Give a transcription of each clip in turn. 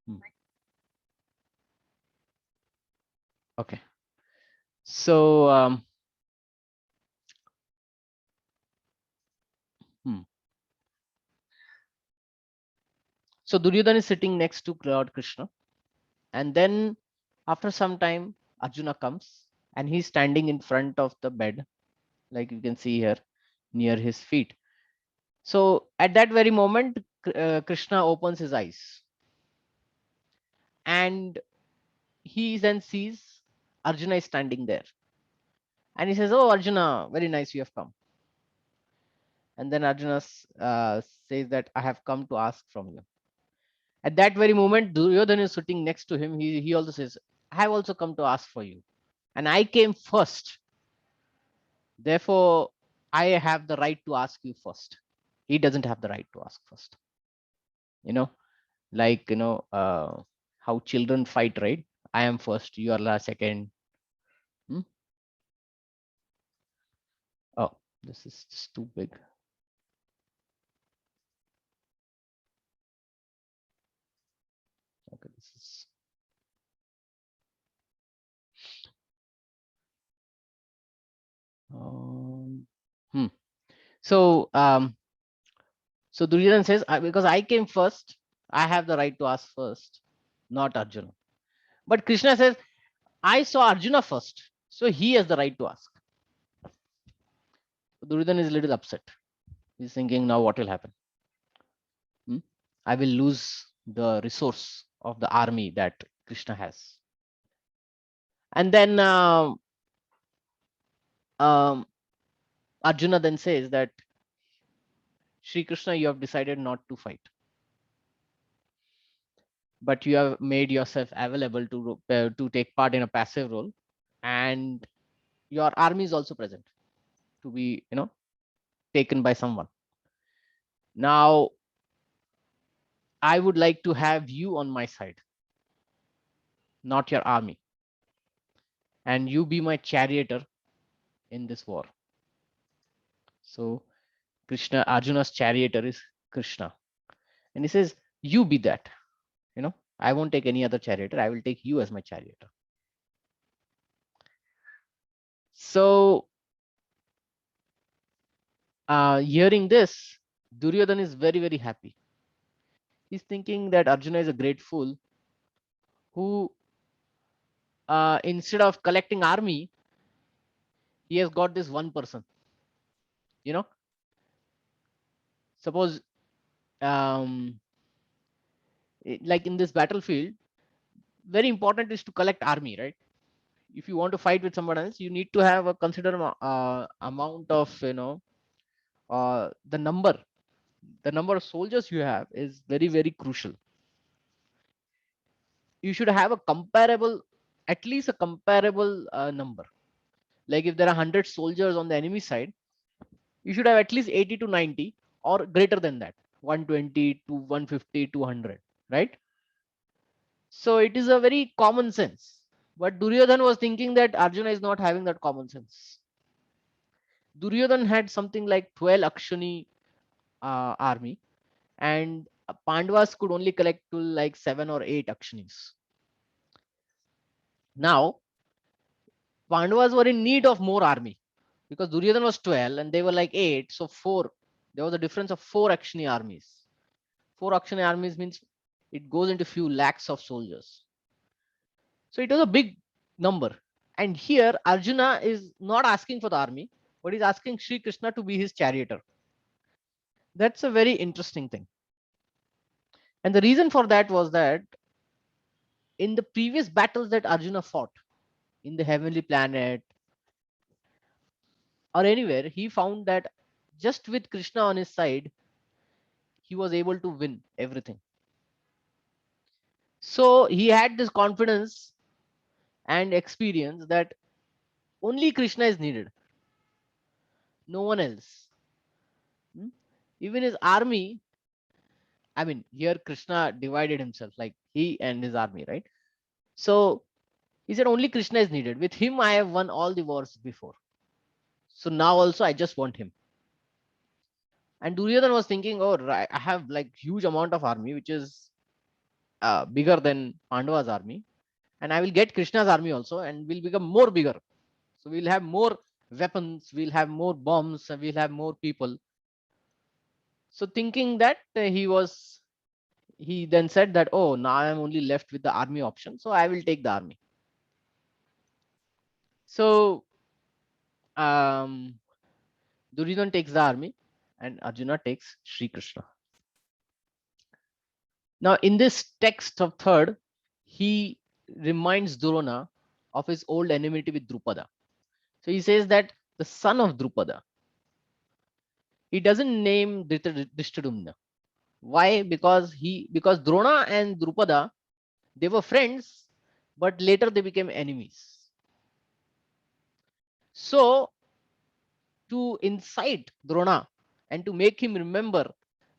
Hmm. Okay. So, hmm. So Duryodhana is sitting next to Lord Krishna, and then after some time, Arjuna comes and he's standing in front of the bed, like you can see here, near his feet. So at that very moment, Krishna opens his eyes and he then sees Arjuna is standing there. And he says, "Oh, Arjuna, very nice you have come." And then Arjuna says that I have come to ask from you. At that very moment, Duryodhana is sitting next to him. He also says, I have also come to ask for you. And I came first. Therefore, I have the right to ask you first. He doesn't have the right to ask first. You know, like, how children fight, right? I am first, you are last, second. Hmm? Oh, this is just too big. Okay, this is. Um, hmm. So, so Duryodhana says, because I came first, I have the right to ask first, not Arjuna. But Krishna says, I saw Arjuna first, so he has the right to ask. Duryodhana is a little upset. He's thinking, now what will happen? Hmm? I will lose the resource of the army that Krishna has. And then um, Arjuna then says that, Shri Krishna, you have decided not to fight, but you have made yourself available to take part in a passive role, and your army is also present to be, taken by someone. Now, I would like to have you on my side, not your army, and you be my charioteer in this war. So Arjuna's charioteer is Krishna, and he says, "You be that. I won't take any other charioteer. I will take you as my charioteer." So, hearing this, Duryodhana is very very happy. He's thinking that Arjuna is a great fool who, instead of collecting army, he has got this one person. You know, suppose, um, like in this battlefield, very important is to collect army, right? If you want to fight with someone else, you need to have a considerable amount of, the number of soldiers you have is very very crucial. You should have a comparable, at least a comparable number. Like if there are 100 soldiers on the enemy side, you should have at least 80 to 90 or greater than that, 120 to 150 to 100, right? So it is a very common sense. But Duryodhan was thinking that Arjuna is not having that common sense. Duryodhan had something like 12 Akshani army, and Pandavas could only collect to like 7 or 8 Akshanis. Now, Pandavas were in need of more army because Duryodhan was 12 and they were like 8, so 4. There was a difference of 4 Akshani armies. 4 Akshani armies means it goes into few lakhs of soldiers. So it was a big number. And here Arjuna is not asking for the army, but he's asking Sri Krishna to be his charioteer. That's a very interesting thing. And the reason for that was that in the previous battles that Arjuna fought in the heavenly planet or anywhere, he found that just with Krishna on his side, he was able to win everything. So he had this confidence and experience that only Krishna is needed, no one else. Hmm? Even his army, I mean, here Krishna divided himself, like he and his army, right? So he said only Krishna is needed. With him, I have won all the wars before. So now also I just want him. And Duryodhan was thinking, oh, right, I have like huge amount of army, which is bigger than Pandava's army, and I will get Krishna's army also, and will become more bigger. So we'll have more weapons, we'll have more bombs, and we'll have more people. So thinking that he then said that, oh, now I'm only left with the army option, so I will take the army. So Duryodhan takes the army, and Arjuna takes Sri Krishna. Now, in this text of third, he reminds Drona of his old enmity with Drupada. So he says that the son of Drupada. He doesn't name Drishtadumna. Why? Because Drona and Drupada, they were friends, but later they became enemies. So to incite Drona and to make him remember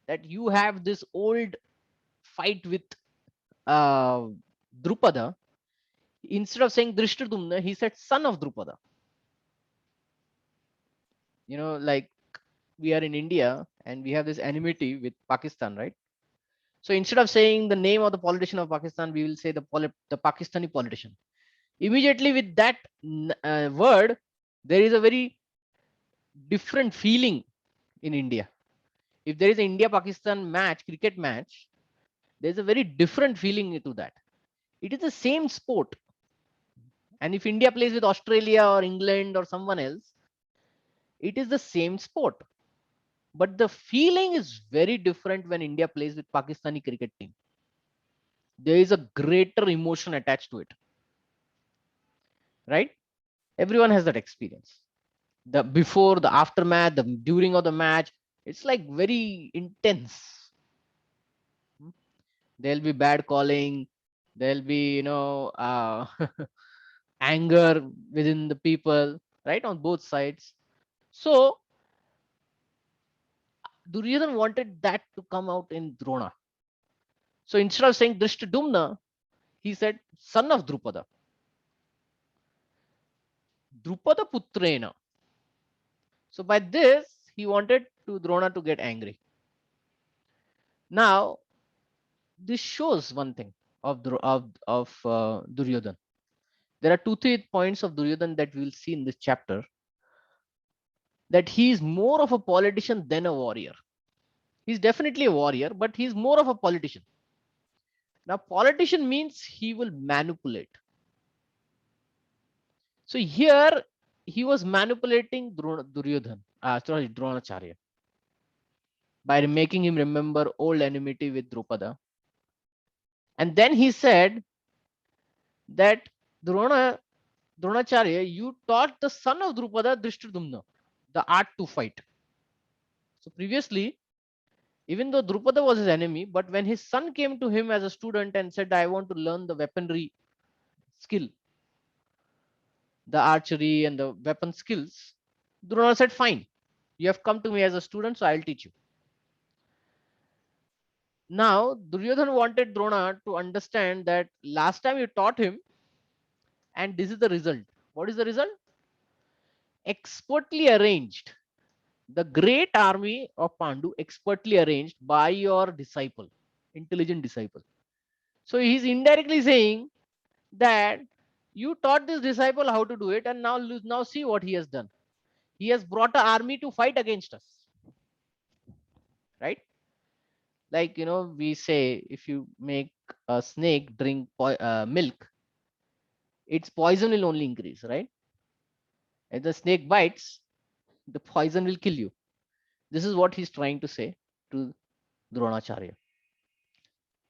that you have this old fight with Drupada, instead of saying Drishtadumna, he said son of Drupada. You know, like we are in India and we have this enmity with Pakistan, right? So instead of saying the name of the politician of Pakistan, we will say the Pakistani politician. Immediately with that word, there is a very different feeling in India. If there is an India-Pakistan match, cricket match, there's a very different feeling to that. It is the same sport. And if India plays with Australia or England or someone else, it is the same sport. But the feeling is very different when India plays with Pakistani cricket team. There is a greater emotion attached to it. Right? Everyone has that experience. The before, the aftermath, the during of the match, it's like very intense. There'll be bad calling, there'll be, anger within the people, right, on both sides. So Duryodhan wanted that to come out in Drona. So instead of saying Drishtadumna, he said son of Drupada. Drupada Putrena. So by this, he wanted to Drona to get angry. Now, this shows one thing of Duryodhan. There are 2-3 points of Duryodhan that we will see in this chapter, that he is more of a politician than a warrior. He's definitely a warrior, but he's more of a politician. Now, politician means he will manipulate. So here he was manipulating Dronacharya by making him remember old enmity with Drupada. And then he said that Dronacharya, you taught the son of Drupada, Drishtadumna, the art to fight. So previously, even though Drupada was his enemy, but when his son came to him as a student and said, I want to learn the weaponry skill, the archery and the weapon skills, Drona said, fine, you have come to me as a student, so I'll teach you. Now, Duryodhan wanted Drona to understand that last time you taught him, and this is the result. What is the result? Expertly arranged. The great army of Pandu, expertly arranged by your disciple, intelligent disciple. So he's indirectly saying that you taught this disciple how to do it, and now see what he has done. He has brought an army to fight against us. Right? Like, we say if you make a snake drink milk, its poison will only increase, right? If the snake bites, the poison will kill you. This is what he's trying to say to Dronacharya.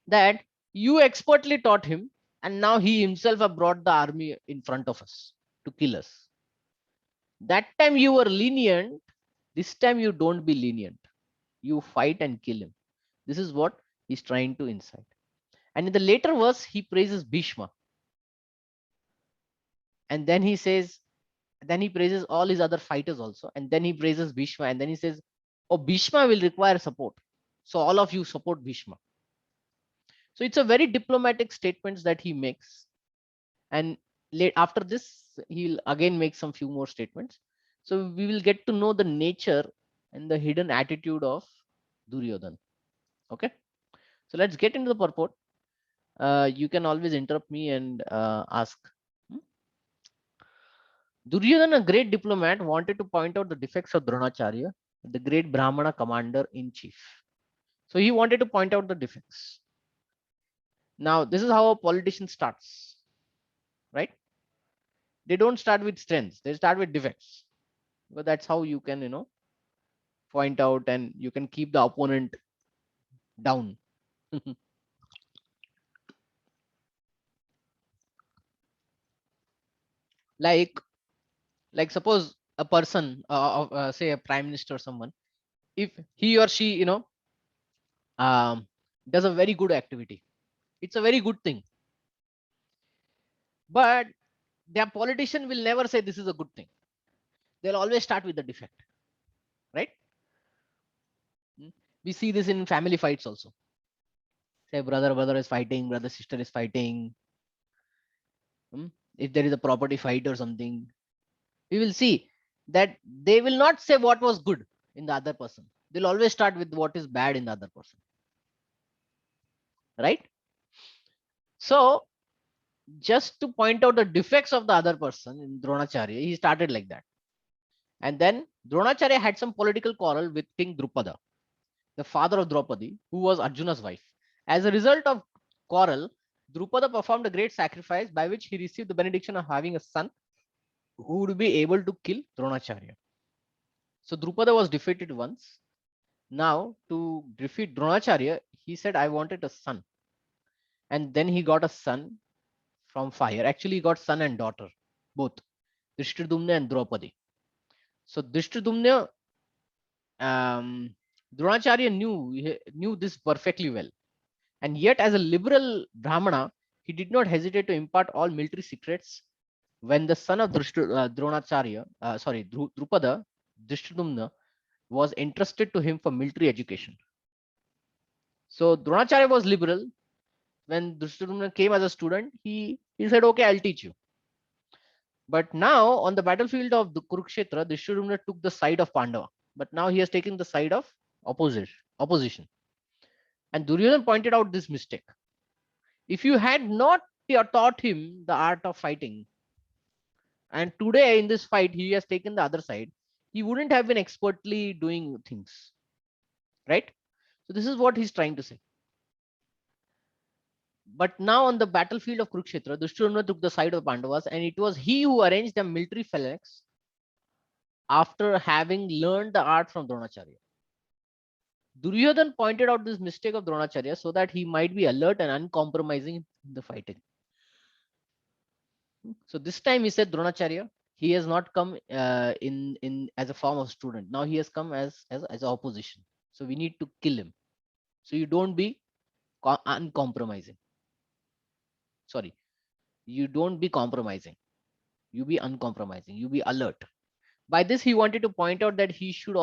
That you expertly taught him, and now he himself have brought the army in front of us to kill us. That time you were lenient, this time you don't be lenient. You fight and kill him. This is what he's trying to incite. And in the later verse, he praises Bhishma. And then he says, then he praises all his other fighters also. And then he praises Bhishma. And then he says, oh, Bhishma will require support. So all of you support Bhishma. So it's a very diplomatic statements that he makes. And after this, he'll again make some few more statements. So we will get to know the nature and the hidden attitude of Duryodhan. Okay. So let's get into the purport. You can always interrupt me and ask. Hmm? Duryodhana, a great diplomat, wanted to point out the defects of Dronacharya, the great Brahmana commander in chief. So he wanted to point out the defects. Now, this is how a politician starts, right? They don't start with strengths, they start with defects. But that's how you can, point out and you can keep the opponent down. like like suppose a person say a prime minister or someone, if he or she um, does a very good activity, it's a very good thing, but their politician will never say this is a good thing. They'll always start with the defect, right? Mm. We see this in family fights also. Say brother is fighting, brother sister is fighting. If there is a property fight or something, we will see that they will not say what was good in the other person. They'll always start with what is bad in the other person, right? So just to point out the defects of the other person in Dronacharya, he started like that. And then Dronacharya had some political quarrel with King Drupada, the father of Draupadi, who was Arjuna's wife. As a result of quarrel, Drupada performed a great sacrifice by which he received the benediction of having a son who would be able to kill Dronacharya. So Drupada was defeated once. Now, to defeat Dronacharya, he said, I wanted a son. And then he got a son from fire. Actually, he got son and daughter, both Drishtadyumna and Draupadi. So Drishtadyumna, Dronacharya knew this perfectly well. And yet, as a liberal Brahmana, he did not hesitate to impart all military secrets when the son of Dronacharya, Drupada, Drishtadyumna, was entrusted to him for military education. So Dronacharya was liberal. When Drishtadyumna came as a student, he said, okay, I'll teach you. But now on the battlefield of the Kurukshetra, Drishtadyumna took the side of Pandava. But now he has taken the side of opposition. And Duryodhan pointed out this mistake. If you had not taught him the art of fighting, and today in this fight he has taken the other side, he wouldn't have been expertly doing things, right? So this is what he's trying to say. But now on the battlefield of Kurukshetra, Dushyanmana took the side of Pandavas, and it was he who arranged the military phalanx after having learned the art from Dronacharya. Duryodhan pointed out this mistake of Dronacharya so that he might be alert and uncompromising in the fighting. So this time he said Dronacharya, he has not come in as a form of student. Now he has come as opposition. So we need to kill him. So you don't be uncompromising. Sorry, you don't be compromising. You be uncompromising. You be alert. By this, he wanted to point out that he should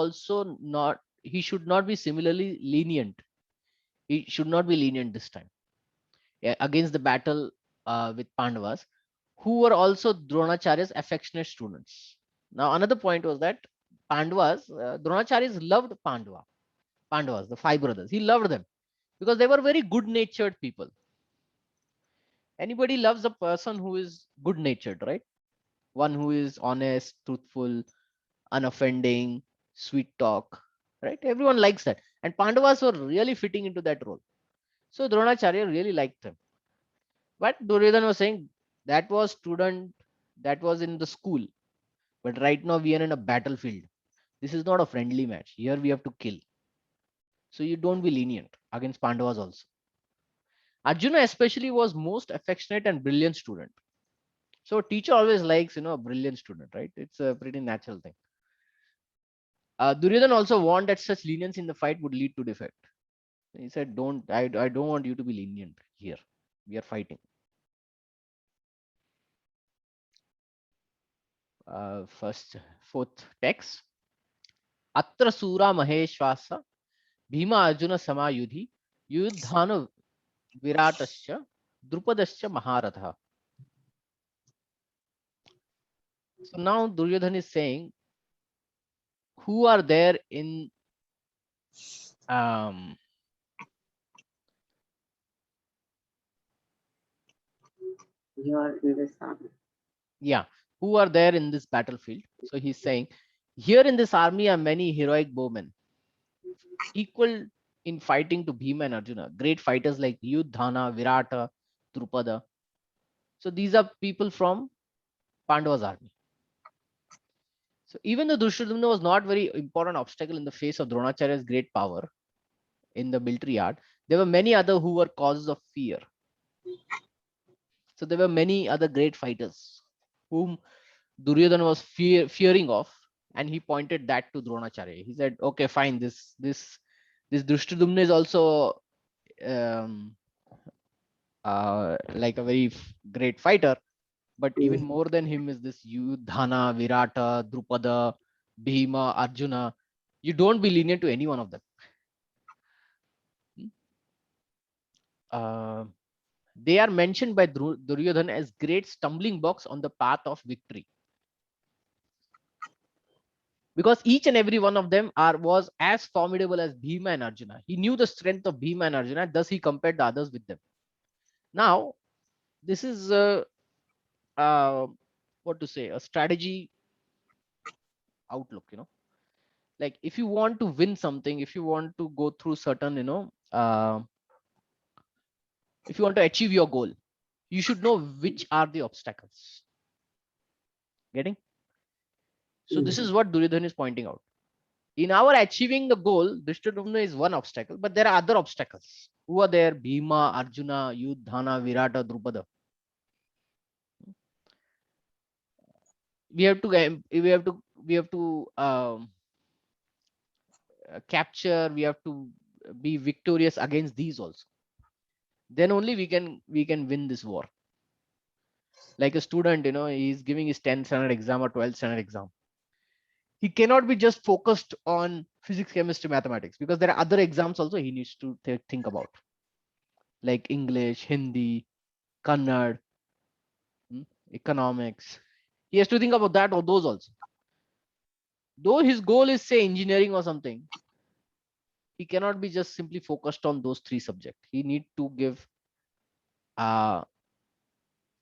not be similarly lenient. He should not be lenient this time, yeah, against the battle with Pandavas, who were also Dronacharya's affectionate students. Now, another point was that Dronacharya loved Pandavas, the five brothers. He loved them because they were very good-natured people. Anybody loves a person who is good-natured, right? One who is honest, truthful, unoffending, sweet talk, right? Everyone likes that. And Pandavas were really fitting into that role. So Dronacharya really liked them. But Duryodhana was saying that was student, that was in the school. But right now we are in a battlefield. This is not a friendly match. Here we have to kill. So you don't be lenient against Pandavas also. Arjuna especially was most affectionate and brilliant student. So teacher always likes, a brilliant student, right? It's a pretty natural thing. Duryodhana also warned that such lenience in the fight would lead to defeat. He said, I don't want you to be lenient here. We are fighting. Fourth text. Atra Sura Maheshwasa Bhima Arjuna Samayudhi Yuddhanu Viratasya Drupadasya Maharatha. So now Duryodhana is saying who are there in here in this army. Yeah, who are there in this battlefield. So he's saying, here in this army are many heroic bowmen, equal in fighting to Bhima and Arjuna, great fighters like Yudhana, Virata, Drupada. So these are people from Pandava's army. So even though Dushradumna was not very important obstacle in the face of Dronacharya's great power in the military art, there were many other who were causes of fear. So there were many other great fighters whom Duryodhana was fearing of, and he pointed that to Dronacharya. He said, "Okay, fine. This Drushtadumna is also um, like a very great fighter, but even more than him is this Yudhana, Virata, Drupada, Bhima, Arjuna. You don't be lenient to any one of them. Uh, they are mentioned by Duryodhana as great stumbling blocks on the path of victory, because each and every one of them was as formidable as Bhima and Arjuna. He knew the strength of Bhima and Arjuna, thus he compared the others with them. Now, this is uh, what to say, a strategy outlook. Like if you want to win something, if you want to go through certain, if you want to achieve your goal, you should know which are the obstacles. Getting? So this is what Duryodhana is pointing out. In our achieving the goal, Drishtadyumna is one obstacle, but there are other obstacles. Who are there? Bhima, Arjuna, Yudhana, Virata, Drupada. We have to capture. We have to be victorious against these also. Then only we can win this war. Like a student, he's giving his 10th standard exam or 12th standard exam. He cannot be just focused on physics, chemistry, mathematics, because there are other exams also he needs to think about, like English, Hindi, Kannada, economics. He has to think about that or those also. Though his goal is say engineering or something, he cannot be just simply focused on those three subjects. He need to give uh,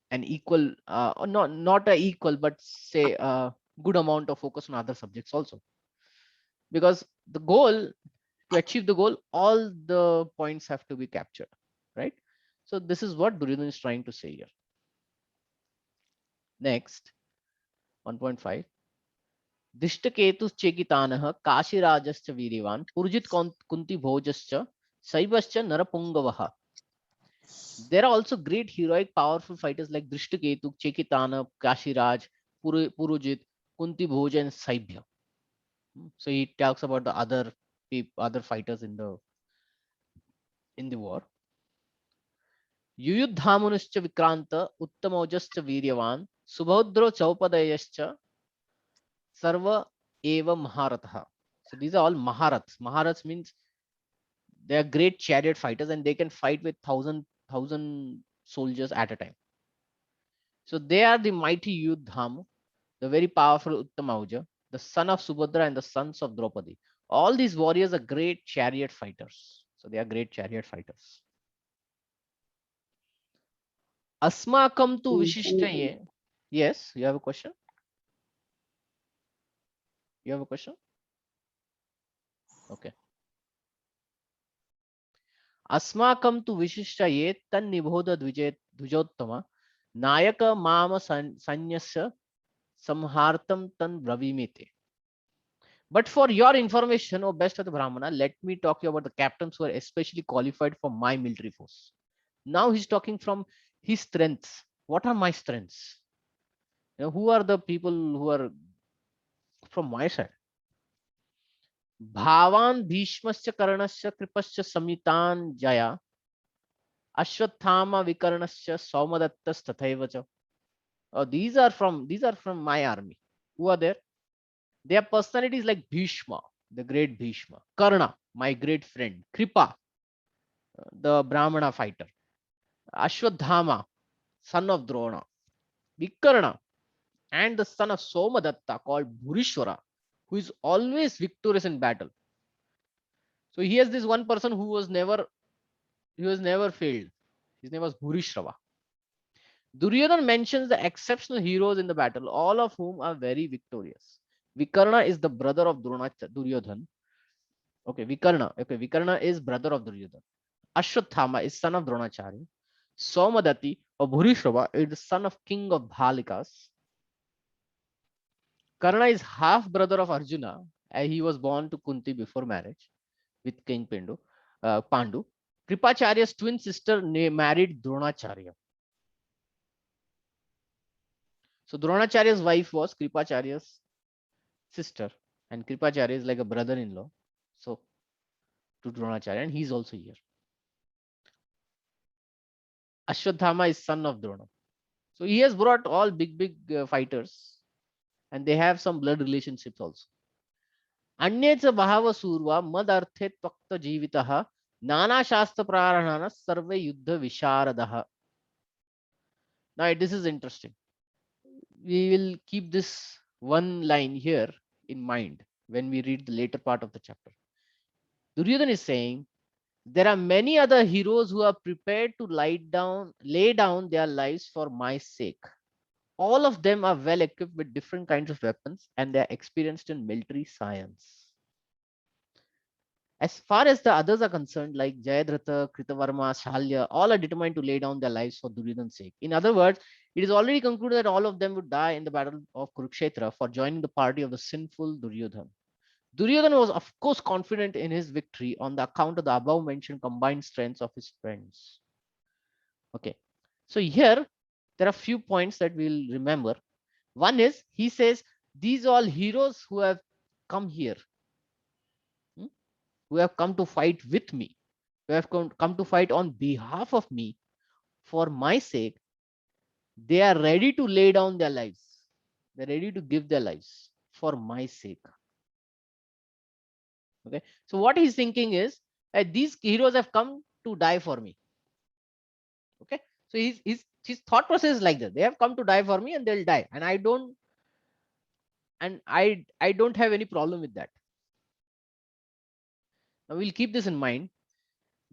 an equal, or not a equal, but say a good amount of focus on other subjects also. Because the goal, to achieve the goal, all the points have to be captured, right? So this is what Duryodhana is trying to say here. Next, 1.5. दिष्टकेतुश्चेकितानः काशीराजश्च वीर्यवान् Purujit कुन्तिभोजश्च शैवश्च नरपुङ्गवः. There are also great heroic powerful fighters like Drishtaketu, Chekitana, Kashiraj, Purujit, Kuntibhoj, and Saibhya. So he talks about the other fighters in the war. युयुद्धामुनश्च Vikrant उत्तमौजश्च वीर्यवान् सुभद्रो चौपदयश्च सर्व एव महारथः. So these are all Maharats. Maharats means they are great chariot fighters and they can fight with thousand soldiers at a time. So they are the mighty Yudhamu, the very powerful Uttamauja, the son of Subhadra and the sons of Draupadi. All these warriors are great chariot fighters. So they are great chariot fighters. Asmakam tu Vishishtaye. Yes, you have a question? You have a question? Okay. अस्माकं तु विशिष्टये तन्निबोध द्विजोत्तम नायक माम सैन्यस्य संहार्तं तन् ब्रवीमीते. But for your information, O best of the Brahmana, let me talk you about the captains who are especially qualified for my military force. Now he's talking from his strengths. What are my strengths? Who are the people who are from my side? भावान भीष्मस्य कर्णस्य कृपस्य समितान Jaya Ashwathama Vikarnasya Saumadattas Tathaiva cha. These are from my army. Who are there? They are personalities like Bhishma, the great Bhishma, Karna, my great friend, Kripa, the Brahmana fighter, Ashwadhama, son of Drona, Vikarna, and the son of Somadatta called Bhurishwara, who is always victorious in battle. So he has this one person who was never failed. His name was Bhurishrava. Duryodhana mentions the exceptional heroes in the battle, all of whom are very victorious. Vikarna is the brother of Duryodhana. Okay, Vikarna. Okay, Vikarna is brother of Duryodhana. Ashwathama is son of Dronacharya. Somadati or Bhurishrava is the son of king of Bhalikas. Karna is half brother of Arjuna, and he was born to Kunti before marriage with King Pandu. Kripacharya's twin sister married Dronacharya. So Dronacharya's wife was Kripacharya's sister, and Kripacharya is like a brother-in-law. So to Dronacharya, and he's also here. Ashwadhama is son of Drona. So he has brought all big fighters, and they have some blood relationships also. अन्येच बहव सूर्वा मद अर्थे त्वक्त जीवितः नाना शास्त्र प्रारणः सर्वे युद्ध विशारदः. Now this is interesting. We will keep this one line here in mind when we read the later part of the chapter. Duryodhana is saying there are many other heroes who are prepared to lay down their lives for my sake. All of them are well equipped with different kinds of weapons and they are experienced in military science. As far as the others are concerned, like Jayadratha, Kritavarma, Shalya, all are determined to lay down their lives for Duryodhana's sake. In other words, it is already concluded that all of them would die in the battle of Kurukshetra for joining the party of the sinful Duryodhana. Duryodhana was, of course, confident in his victory on the account of the above mentioned combined strengths of his friends. Okay, so here there are few points that we'll remember. One is he says, these all heroes who have come here, who have come to fight with me, who have come to fight on behalf of me for my sake, they are ready to lay down their lives. They're ready to give their lives for my sake. Okay, so what he's thinking is that these heroes have come to die for me. Okay, so his thought process is like that. They have come to die for me and they'll die, and I don't have any problem with that. Now we'll keep this in mind,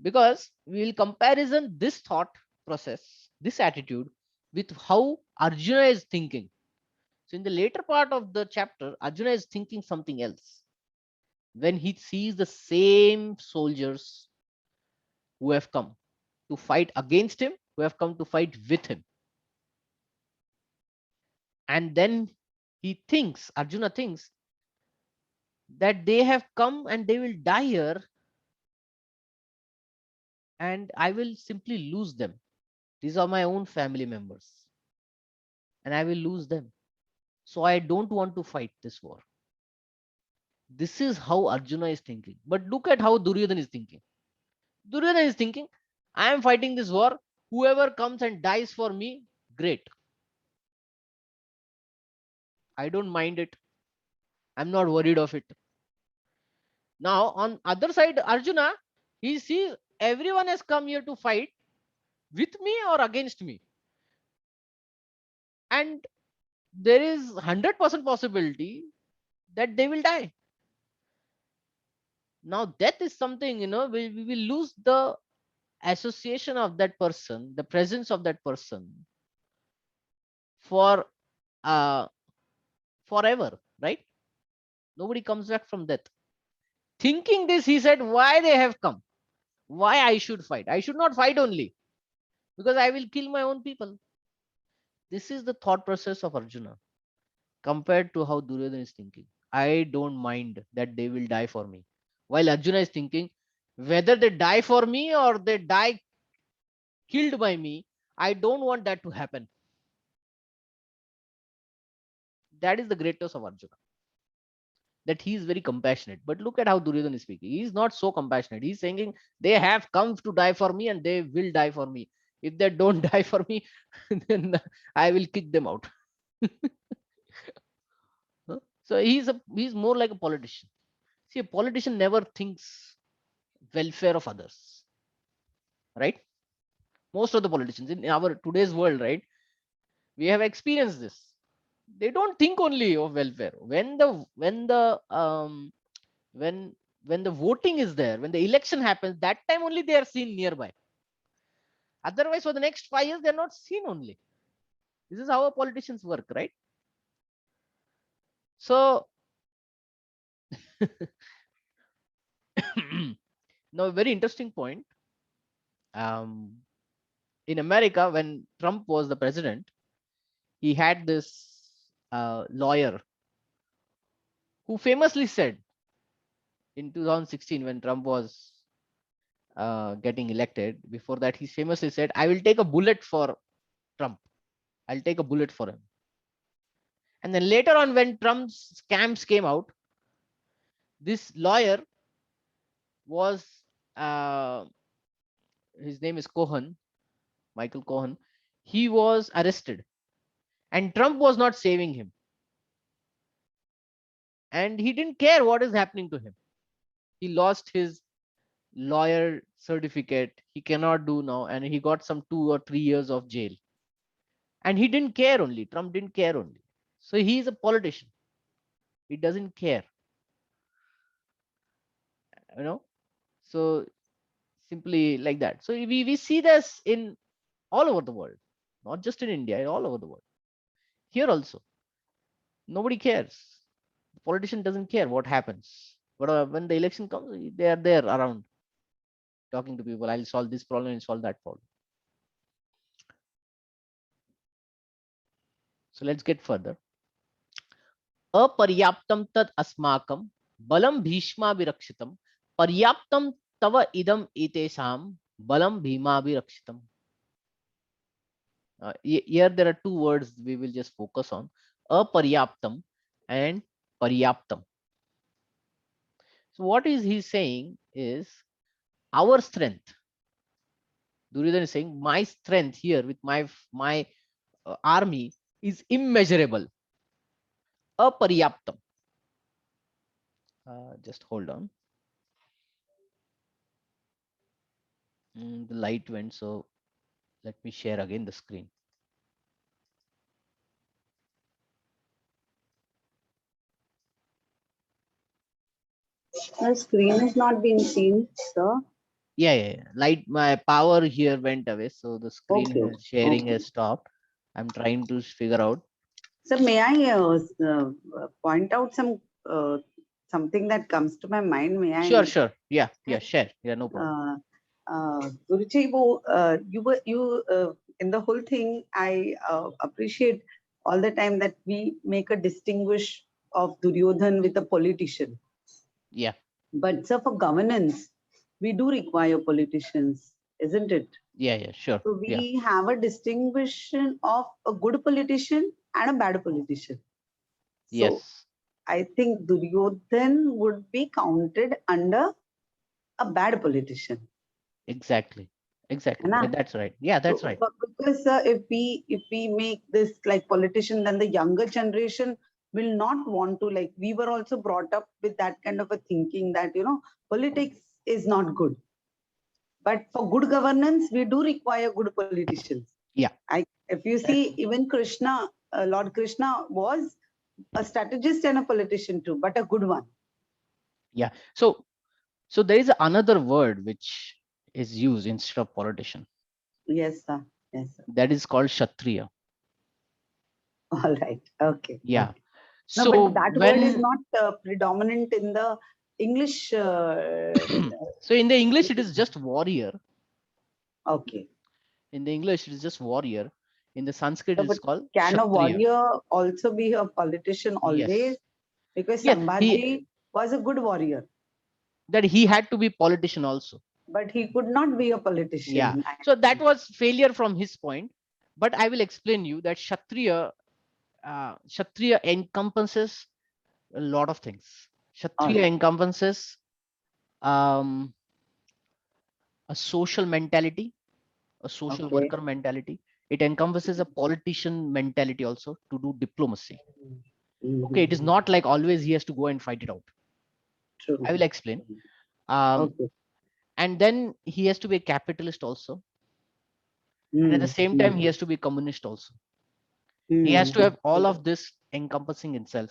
because we will comparison this thought process, this attitude, with how Arjuna is thinking. So in the later part of the chapter, Arjuna is thinking something else. When he sees the same soldiers who have come to fight against him, who have come to fight with him. And then Arjuna thinks that they have come and they will die here and I will simply lose them. These are my own family members and I will lose them. So I don't want to fight this war. This is how Arjuna is thinking. But look at how Duryodhana is thinking. Duryodhana is thinking, I am fighting this war. Whoever comes and dies for me, great. I don't mind it. I'm not worried of it. Now, on other side, Arjuna, he sees everyone has come here to fight with me or against me. And there is 100% possibility that they will die. Now, death is something, we will lose the association of that person, the presence of that person for forever, right? Nobody comes back from death. Thinking this, he said, why they have come? Why I should fight? I should not fight only because I will kill my own people. This is the thought process of Arjuna compared to how Duryodhana is thinking. I don't mind that they will die for me. While Arjuna is thinking, whether they die for me or they die killed by me, I don't want that to happen. That is the greatness of Arjuna. That he is very compassionate. But look at how Duryodhana is speaking. He is not so compassionate. He's saying they have come to die for me and they will die for me. If they don't die for me, then I will kick them out. So he's more like a politician. See, a politician never thinks welfare of others, right? Most of the politicians in our today's world, right? We have experienced this. They don't think only of welfare. When the voting is there, when the election happens, that time only they are seen nearby. Otherwise, for the next 5 years, they're not seen only. This is how our politicians work, right? So now a very interesting point. In America, when Trump was the president, he had this lawyer who famously said in 2016, when Trump was getting elected, before that, he famously said, I will take a bullet for Trump. I'll take a bullet for him. And then later on, when Trump's scams came out, this lawyer was, his name is Cohen, Michael Cohen. He was arrested and Trump was not saving him. And he didn't care what is happening to him. He lost his lawyer certificate. He cannot do now. And he got some 2 or 3 years of jail. And he didn't care only. Trump didn't care only. So he is a politician. He doesn't care. You know? So simply like that. So we see this in all over the world, not just in India, all over the world. Here also, nobody cares. The politician doesn't care what happens. But when the election comes, they are there around talking to people. I'll solve this problem and solve that problem. So let's get further. Aparyaptam tad asmakam balam bhishma virakshitam paryaptam tava idam etesham balam bhima virakshitam. Here there are two words we will just focus on: aparyaptam and paryaptam. So what is he saying is our strength. Duryodhana is saying my strength here with my army is immeasurable. Aparyaptam. Just hold on. The light went, so let me share again the screen. The screen is not being seen, sir. Yeah. Light, my power here went away, so the screen sharing has stopped. I'm trying to figure out. Sir, may I point out something that comes to my mind? May I? Sure. Yeah, share. Yeah, no problem. Guruji, you in the whole thing, I appreciate all the time that we make a distinguish of Duryodhan with a politician. Yeah. But sir, for governance, we do require politicians, isn't it? Yeah, sure. So we have a distinction of a good politician and a bad politician. So yes. I think Duryodhan would be counted under a bad politician. Exactly. That's right. Yeah, that's right. Because if we make this like politician, then the younger generation will not want to, like, we were also brought up with that kind of a thinking that, you know, politics is not good. But for good governance, we do require good politicians. Yeah. If you see, even Krishna, Lord Krishna was a strategist and a politician too, but a good one. Yeah. So there is another word which is used instead of politician. Yes, sir. Yes, sir. That is called Kshatriya. All right. Okay. Yeah. Okay. So no, but that word is not predominant in the English. So in the English, it is just warrior. Okay. In the English, it is just warrior. In the Sanskrit, it's called Can Kshatriya. a warrior also be a politician always? Yes. Because Sambhaji was a good warrior. That he had to be politician also. But he could not be a politician. Yeah. So that was failure from his point. But I will explain you that Kshatriya encompasses a lot of things. Kshatriya encompasses a social mentality, a social worker mentality. It encompasses a politician mentality also to do diplomacy. Okay, it is not like always he has to go and fight it out. True. I will explain. And then he has to be a capitalist also. And at the same time, he has to be communist also. He has to have all of this encompassing itself.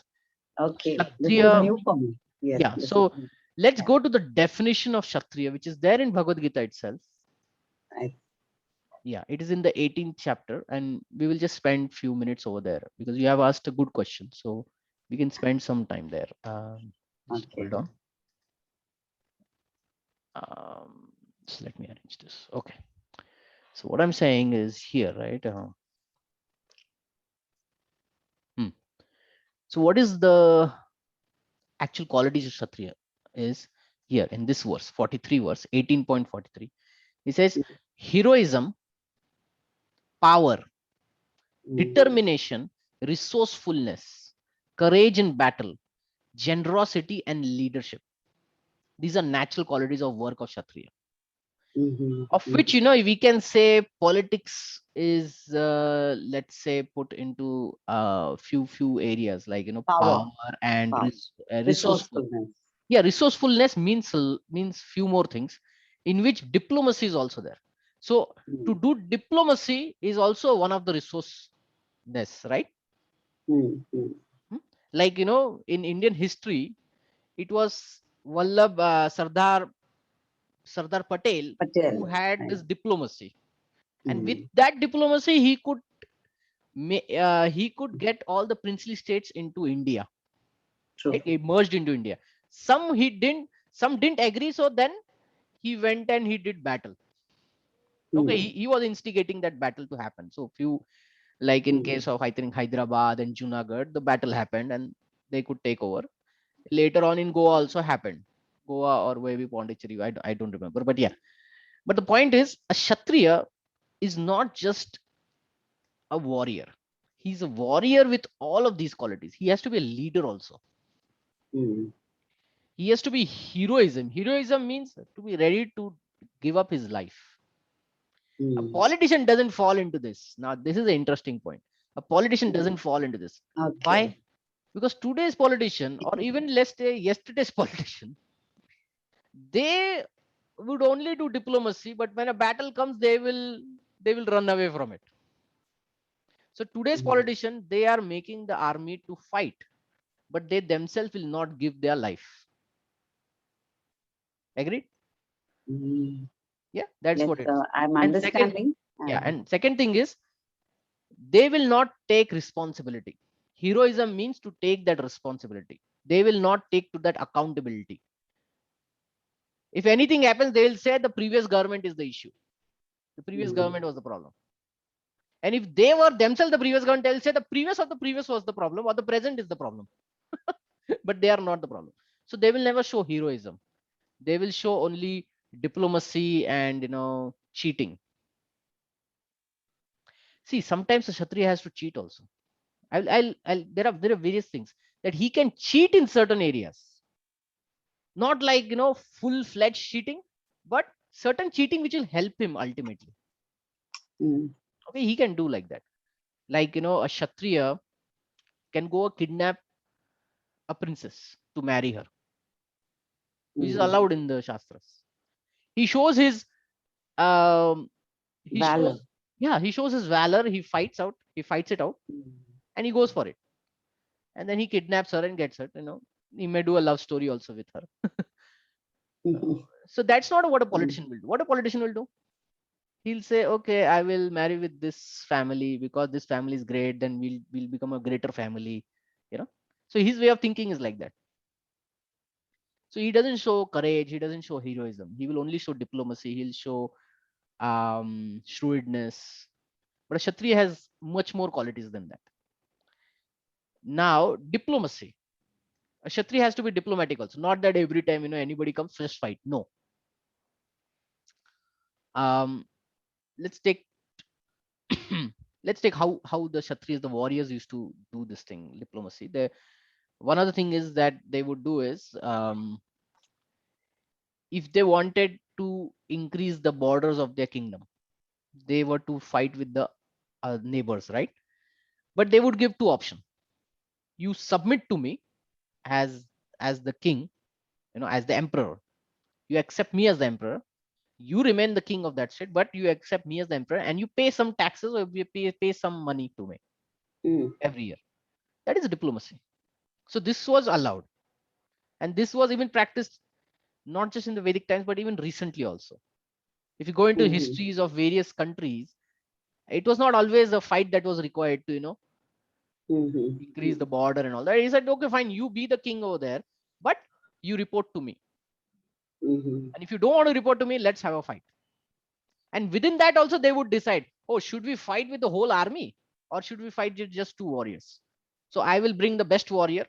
Okay. Kshatriya, new for me. Yes. Yeah. So let's go to the definition of Kshatriya, which is there in Bhagavad Gita itself. Right. Yeah, it is in the 18th chapter, and we will just spend few minutes over there because you have asked a good question, so we can spend some time there. Just Okay. hold on. So let me arrange this. Okay. So what I'm saying is here, right? So what is the actual qualities of Kshatriya is here in this verse, 43 verse, 18.43. It says heroism, power, determination, resourcefulness, courage in battle, generosity, and leadership. These are natural qualities of work of Kshatriya. Of which, you know, we can say politics is, let's say, put into few areas like, you know, Power, power and power, resourceful. resourcefulness. Yeah, resourcefulness means few more things, in which diplomacy is also there. So to do diplomacy is also one of the resourceness, right? Hmm? Like, you know, in Indian history, it was Sardar Patel who Patel. had Right. this diplomacy, and with that diplomacy, he could get all the princely states into India, True. right? He merged into India. Some didn't agree, so then he went and he did battle. Okay, he was instigating that battle to happen. So few, like in case of I think Hyderabad and Junagadh, the battle happened and they could take over. Later on in Goa also happened. Goa or maybe Pondicherry, I don't remember. But yeah. But the point is, a Kshatriya is not just a warrior. He's a warrior with all of these qualities. He has to be a leader also. He has to be heroism. Heroism means to be ready to give up his life. A politician doesn't fall into this. Now, this is an interesting point. A politician doesn't fall into this. Why? Okay. Because today's politician, or even let's say yesterday's politician, they would only do diplomacy, but when a battle comes, they will run away from it. So today's politician, they are making the army to fight, but they themselves will not give their life. Agreed? Yeah, that's Yes, what it is. I'm And second, understanding. yeah, and second thing is they will not take responsibility. Heroism means to take that responsibility. They will not take to that accountability. If anything happens, they will say the previous government is the issue. The previous government was the problem. And if they were themselves the previous government, they'll say the previous of the previous was the problem, or the present is the problem. But they are not the problem. So they will never show heroism. They will show only diplomacy and, you know, cheating. See, sometimes a Kshatriya has to cheat also. There are various things that he can cheat in certain areas, not like, you know, full-fledged cheating, but certain cheating which will help him ultimately. Okay, he can do like that. Like, you know, a Kshatriya can go kidnap a princess to marry her, which is allowed in the Shastras. He shows his um he Valor. shows yeah, he shows his valor, he fights it out, and he goes for it. And then he kidnaps her and gets her, you know. He may do a love story also with her. So that's not what a politician will do. What a politician will do, he'll say, okay, I will marry with this family because this family is great, then we'll become a greater family, you know. So his way of thinking is like that. So he doesn't show courage, he doesn't show heroism, he will only show diplomacy, he'll show shrewdness. But a Kshatriya has much more qualities than that. Now, diplomacy. A Kshatriya has to be diplomatic also. Not that every time, you know, anybody comes, first fight. No. Let's take let's take how the Kshatriyas, the warriors, used to do this thing, diplomacy. One other thing is that they would do is, if they wanted to increase the borders of their kingdom, they were to fight with the neighbors, right? But they would give two options. You submit to me as the king, you know, as the emperor. You accept me as the emperor. You remain the king of that state, but you accept me as the emperor, and you pay some taxes, or you pay some money to me every year. That is diplomacy. So this was allowed, and this was even practiced not just in the Vedic times, but even recently also. If you go into histories of various countries, It was not always a fight that was required to, increase the border and all that. He said, okay, fine, you be the king over there, but you report to me. And if you don't want to report to me, let's have a fight. And within that also, they would decide, oh, should we fight with the whole army or should we fight with just 2 warriors? So I will bring the best warrior,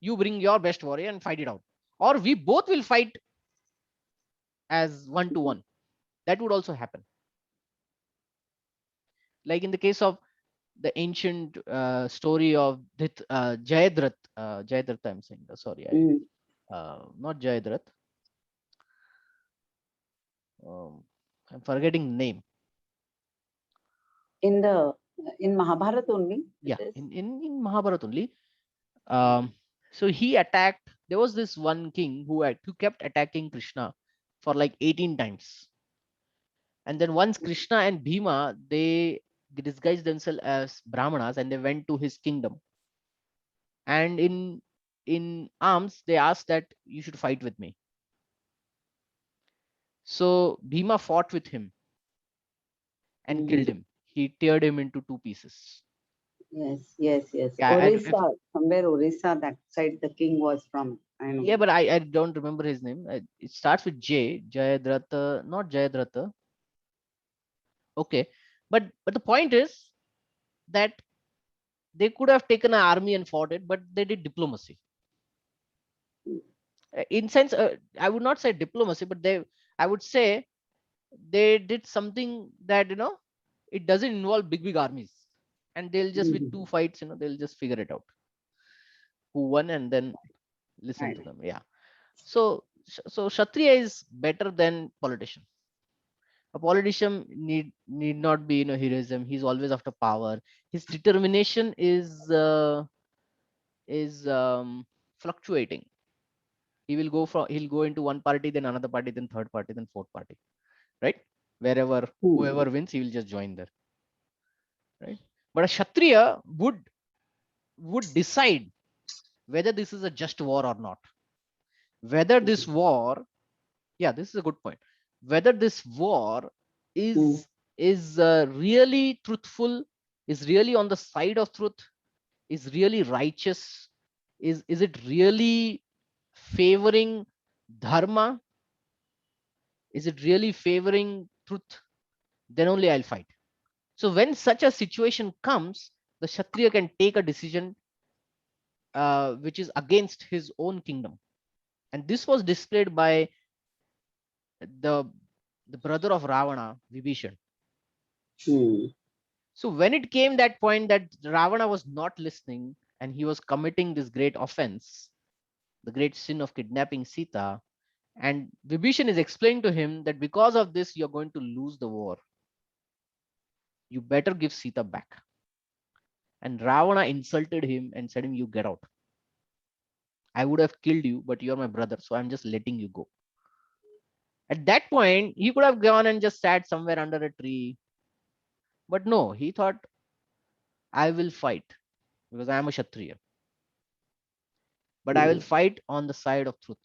you bring your best warrior and fight it out. Or we both will fight as 1-to-1. That would also happen. Like in the case of the ancient story of Jayadrat. Jayadrat, I'm saying. Sorry, not Jayadrat. I'm forgetting the name. In Mahabharata only? Yeah, in Mahabharata only. So he attacked. There was this one king who kept attacking Krishna for like 18 times. And then once Krishna and Bhima, they disguised themselves as Brahmanas and they went to his kingdom. And in arms, they asked that you should fight with me. So Bhima fought with him and killed him. He teared him into 2 pieces. Yes. Yeah, Orissa, somewhere Orissa, that side the king was from. I know. Yeah, but I don't remember his name. It starts with J. Jayadratha, not Jayadratha. Okay, but the point is that they could have taken an army and fought it, but they did diplomacy. In sense, I would not say diplomacy, but I would say they did something that it doesn't involve big armies, and they'll just with 2 fights, they'll just figure it out who won and then listen to them. Yeah. So Kshatriya is better than politician. A politician need not be heroism. He's always after power. His determination is fluctuating. He'll go into one party, then another party, then third party, then fourth party, right? Wherever whoever wins, he will just join there, right? But a Kshatriya would decide whether this is a just war or not. Whether this war, yeah, this is a good point. Whether this war is really truthful, is really on the side of truth, is really righteous, is it really favoring dharma, is it really favoring truth, then only I'll fight. So when such a situation comes, the Kshatriya can take a decision which is against his own kingdom. And this was displayed by the brother of Ravana, Vibhishan. So when it came that point that Ravana was not listening and he was committing this great offense, the great sin of kidnapping Sita, and Vibhishan is explaining to him that because of this, you're going to lose the war. You better give Sita back. And Ravana insulted him and said him, you get out. I would have killed you, but you're my brother, so I'm just letting you go. At that point, he could have gone and just sat somewhere under a tree. But no, he thought, I will fight because I am a Kshatriya. But I will fight on the side of truth.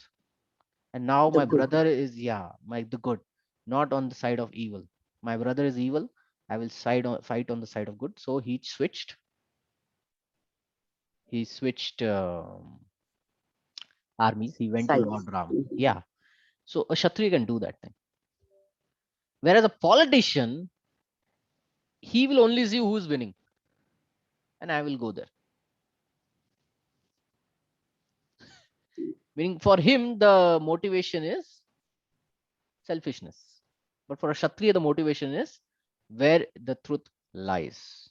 And now my brother is, the good, not on the side of evil. My brother is evil. I will fight on the side of good. So he switched. He switched armies. He went to Lord Ram. Yeah. So a Kshatriya can do that thing. Whereas a politician, he will only see who's winning. And I will go there. Meaning for him, the motivation is selfishness. But for a Kshatriya, the motivation is where the truth lies.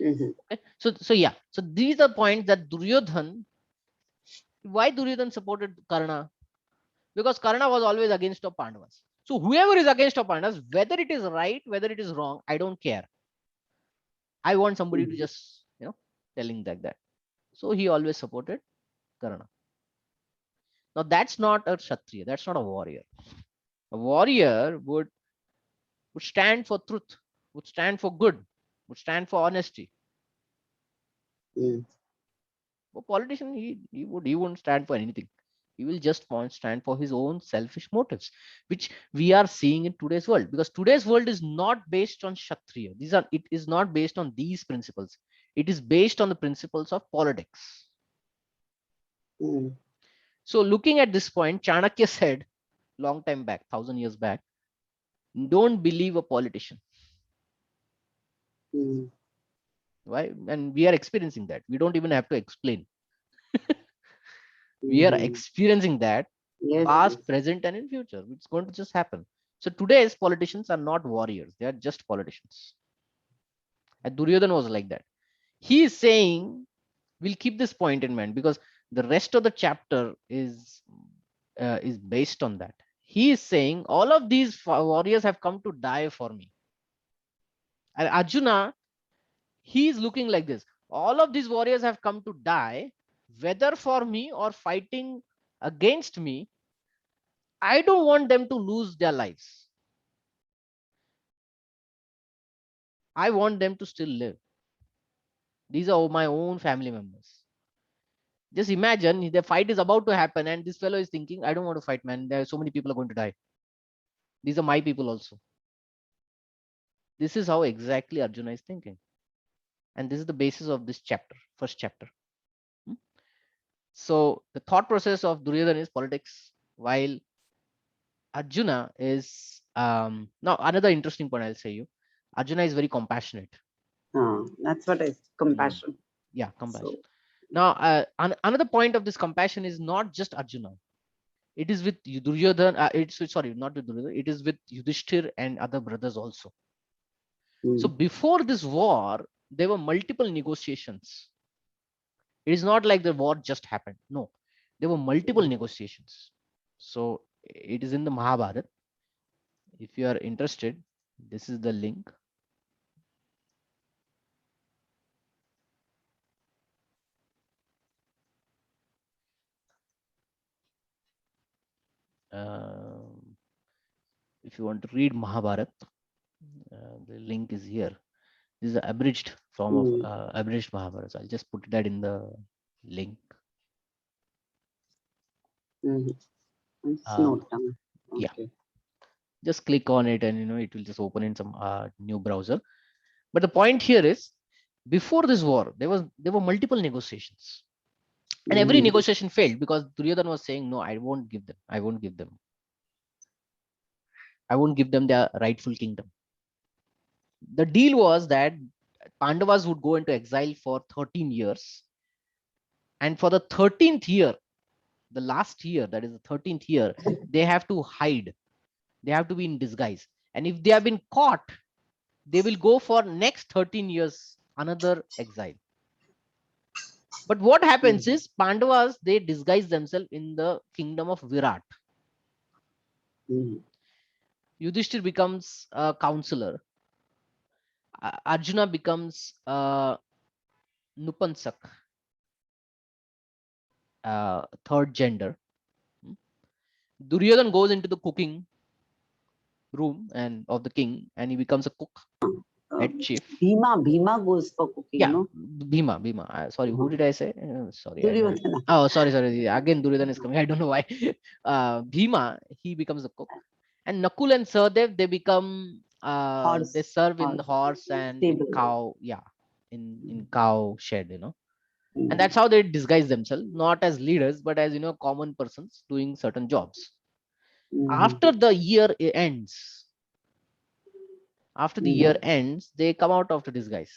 Okay? So yeah. So these are points that Duryodhan, why Duryodhan supported Karna? Because Karna was always against the Pandavas. So whoever is against the Pandavas, whether it is right, whether it is wrong, I don't care. I want somebody to just, telling that. So he always supported Karna. Now that's not a Kshatriya, that's not a warrior. A warrior would stand for truth, would stand for good, would stand for honesty. A politician, he wouldn't stand for anything. He will just want stand for his own selfish motives, which we are seeing in today's world, because today's world is not based on Kshatriya. It is not based on these principles. It is based on the principles of politics. Mm. So looking at this point, Chanakya said long time back, 1,000 years back, don't believe a politician. Mm. Why? And we are experiencing that. We don't even have to explain. We are Mhm. experiencing that Yes, past, yes. present, and in future. It's going to just happen. So today's politicians are not warriors. They are just politicians. And Duryodhana was like that. He is saying, we'll keep this point in mind because the rest of the chapter is based on that. He is saying all of these warriors have come to die for me. And Arjuna, he is looking like this. All of these warriors have come to die, whether for me or fighting against me. I don't want them to lose their lives. I want them to still live. These are my own family members. Just imagine the fight is about to happen, and this fellow is thinking, I don't want to fight, man. There are so many people are going to die. These are my people also. This is how exactly Arjuna is thinking. And this is the basis of this chapter, first chapter. Hmm? So the thought process of Duryodhana is politics, while Arjuna is now another interesting point I'll say you. Arjuna is very compassionate. That's what is compassion. Yeah, compassion. So, Now, another point of this compassion is not just Arjuna. It is with Duryodhana. It's sorry, not with Duryodhana. It is with Yudhishthir and other brothers also. So mm, before this war, there were multiple negotiations. It is not like the war just happened. No, there were multiple negotiations. So it is in the Mahabharata. If you are interested, this is the link. If you want to read Mahabharata, the link is here. This is the abridged form of abridged Mahabharata. I'll just put that in the link. It's note down. Yeah, Okay. just click on it and it will just open in some new browser. But the point here is, before this war, there were multiple negotiations, and every negotiation failed because Duryodhana was saying, no, I won't give them. I won't give them. I won't give them their rightful kingdom. The deal was that Pandavas would go into exile for 13 years, and for the 13th year, the last year, that is the 13th year, they have to hide. They have to be in disguise, and if they have been caught, they will go for next 13 years another exile. But what happens is, Pandavas, they disguise themselves in the kingdom of Virat. Yudhishthir becomes a counselor. Arjuna becomes Nupansak, third gender. Duryodhan goes into the cooking room and of the king, and he becomes a cook, head chief. Bhima goes for cooking, Yeah, no? Bhima. Sorry, who did I say? Sorry. Duryodhana. Oh, sorry. Again, Duryodhan is coming. I don't know why. Bhima, he becomes a cook, and Nakul and Sahadev, they become they serve in the horse and in cow. Yeah, in cow shed, and that's how they disguise themselves, not as leaders, but as common persons doing certain jobs. After the year ends, they come out of the disguise,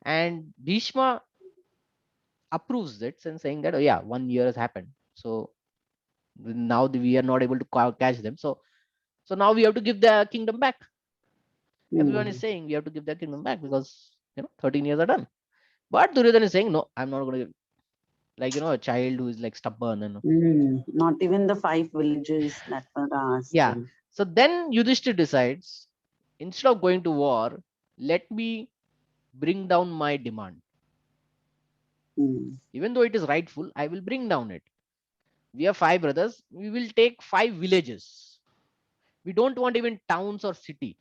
and Bhishma approves it and saying that, oh yeah, 1 year has happened, so now we are not able to catch them, so now we have to give the kingdom back. Everyone is saying we have to give the kingdom back because 13 years are done. But Duryodhana is saying, no, I'm not going to give. Like a child who is like stubborn and Not even the 5 villages that were asked. yeah. So then Yudhishthir decides, instead of going to war, let me bring down my demand. Even though it is rightful, I will bring down it. We are 5 brothers. We will take 5 villages. We don't want even towns or city.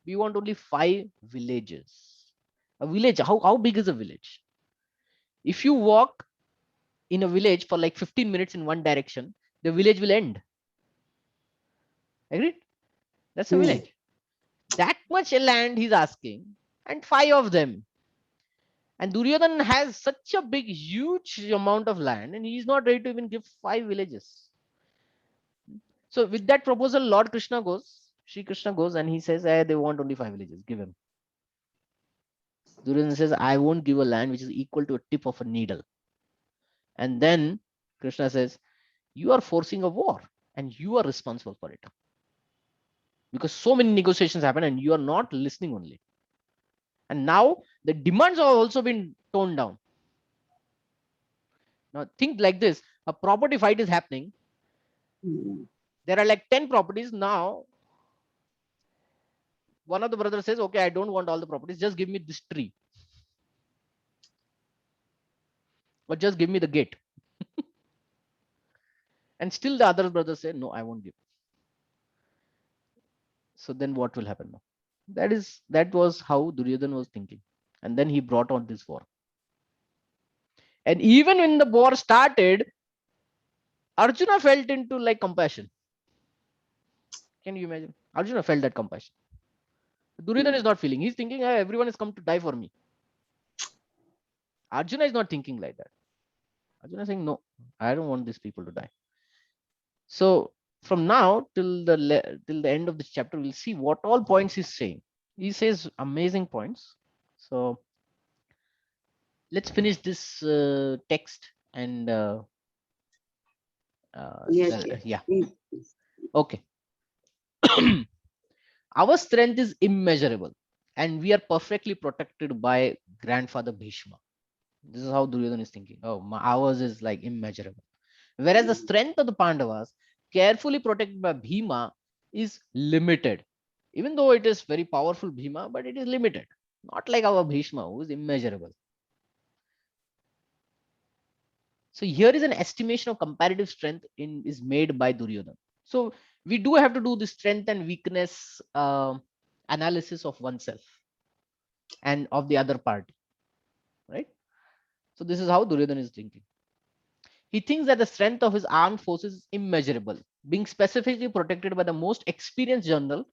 We want only 5 villages. A village, how big is a village? If you walk in a village for like 15 minutes in one direction, the village will end. Agreed? That's a Hmm. village. That much land he's asking, and 5 of them. And Duryodhan has such a big, huge amount of land, and he's not ready to even give 5 villages. So with that proposal, Lord Krishna goes, Sri Krishna goes, and he says, they want only 5 villages. Give him. Duryodhan says, I won't give a land which is equal to a tip of a needle. And then Krishna says, you are forcing a war, and you are responsible for it. Because so many negotiations happen, and you are not listening only. And now the demands have also been toned down. Now think like this: a property fight is happening. There are like 10 properties now. One of the brothers says, okay, I don't want all the properties, just give me this tree, or just give me the gate. And still the other brothers say, no, I won't give. So then what will happen now? That was how Duryodhana was thinking. And then he brought on this war. And even when the war started, Arjuna felt into like compassion. Can you imagine? Arjuna felt that compassion. Duryodhana is not feeling. He's thinking, hey, everyone has come to die for me. Arjuna is not thinking like that. Arjuna is saying, no, I don't want these people to die. So from now till the end of this chapter, we'll see what all points he's saying. He says amazing points. So let's finish this text and Yes, yes. yeah. Please. Okay. Our strength is immeasurable, and we are perfectly protected by grandfather Bhishma. This is how Duryodhana is thinking. Oh, ours is like immeasurable. Whereas the strength of the Pandavas, carefully protected by Bhima, is limited. Even though it is very powerful Bhima, but it is limited. Not like our Bhishma, who is immeasurable. So here is an estimation of comparative strength is made by Duryodhana. So we do have to do the strength and weakness analysis of oneself and of the other party, right? So this is how Duryodhana is thinking. He thinks that the strength of his armed forces is immeasurable, being specifically protected by the most experienced general,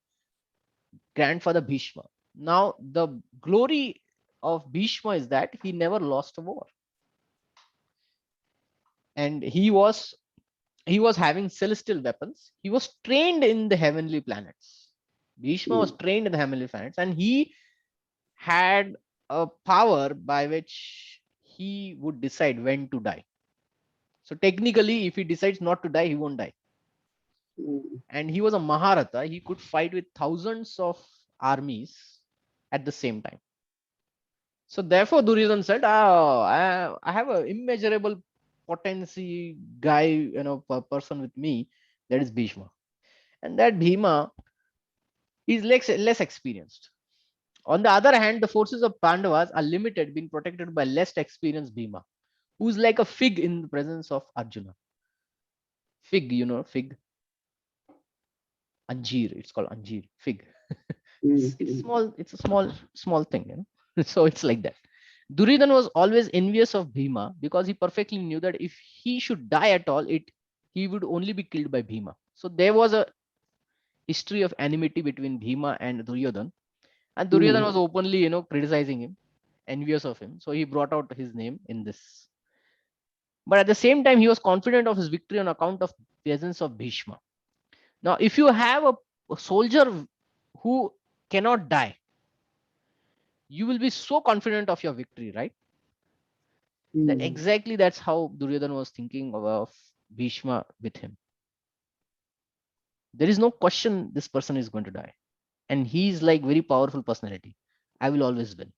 grandfather Bhishma. Now, the glory of Bhishma is that he never lost a war. And he was having celestial weapons. He was trained in the heavenly planets. Bhishma was trained in the heavenly planets, and he had a power by which he would decide when to die. So technically, if he decides not to die, he won't die. And he was a Maharatha. He could fight with thousands of armies at the same time. So therefore, Duryodhana said, I have an immeasurable potency guy, person with me, that is Bhishma. And that Bhima is less experienced. On the other hand, the forces of Pandavas are limited, being protected by less experienced Bhima, who's like a fig in the presence of Arjuna. Fig, fig. Anjeer, it's called Anjeer, fig. It's small, it's a small thing, So it's like that. Duryodhana was always envious of Bhima because he perfectly knew that if he should die at all, he would only be killed by Bhima. So there was a history of enmity between Bhima and Duryodhana. And Duryodhana was openly, criticizing him, envious of him. So he brought out his name in this. But at the same time, he was confident of his victory on account of presence of Bhishma. Now, if you have a soldier who cannot die, you will be so confident of your victory, right? That exactly that's how Duryodhana was thinking of Bhishma with him. There is no question this person is going to die. And he's like very powerful personality. I will always win.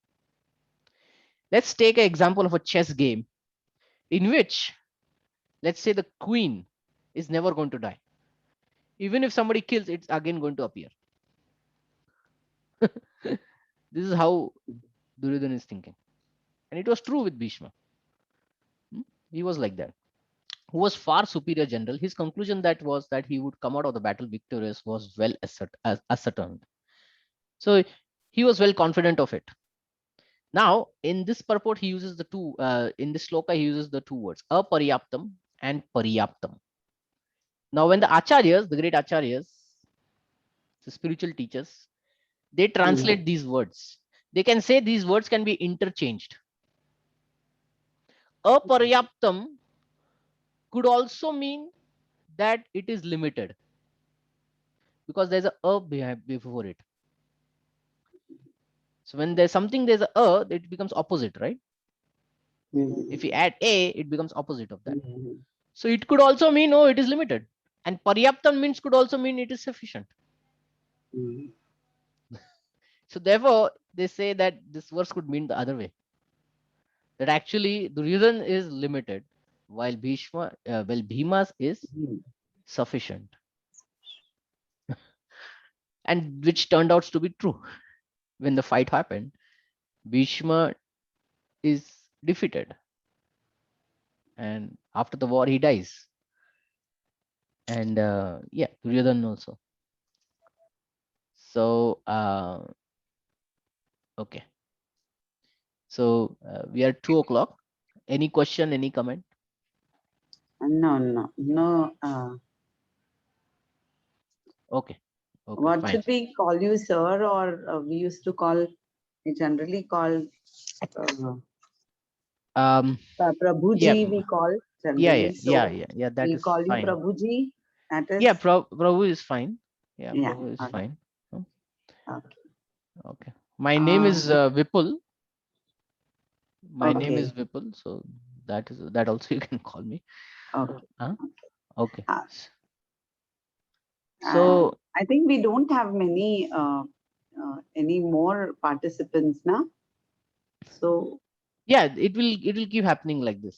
Let's take an example of a chess game in which, let's say, the queen is never going to die. Even if somebody kills, it's again going to appear. This is how Duryodhana is thinking. And it was true with Bhishma. He was like that. Who was far superior general, his conclusion was that he would come out of the battle victorious was well ascertained. So he was well confident of it. Now, in this purport, he uses the two, in this sloka, he uses the two words, aparyaptam and paryaptam. Now, when the acharyas, the great acharyas, the spiritual teachers, they translate these words. They can say these words can be interchanged. Aparyaptam could also mean that it is limited, because there's a before it. So when there's something, there's a, it becomes opposite, right? If you add a, it becomes opposite of that. So it could also mean, oh, it is limited. And paryaptam means could also mean it is sufficient. So therefore, they say that this verse could mean the other way. That actually Duryodhan is limited, while Bhima's is sufficient. And which turned out to be true. When the fight happened, Bhishma is defeated. And after the war, he dies. And yeah, Duryodhan also. So, okay. So we are 2 o'clock. Any question, any comment? No. Okay. What fine. should we call you, sir? Or we used to call, we generally call Prabhuji, Yeah. we call generally. Yeah. That we is call fine. you Prabhuji. That is, Yeah, Prabhu is fine. Yeah, Yeah, Prabhu is okay. fine. Okay. Okay. My name is Vipul. My name Okay. is Vipul. So that also you can call me. Okay. Okay. Uh, So I think we don't have many any more participants now. So yeah, it will keep happening like this.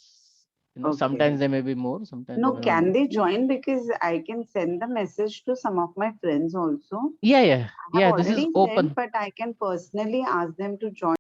You know, Okay. sometimes there may be more, sometimes no, there may can not be. they join? Because I can send the message to some of my friends also. Yeah. I have This is already open. sent, but I can personally ask them to join.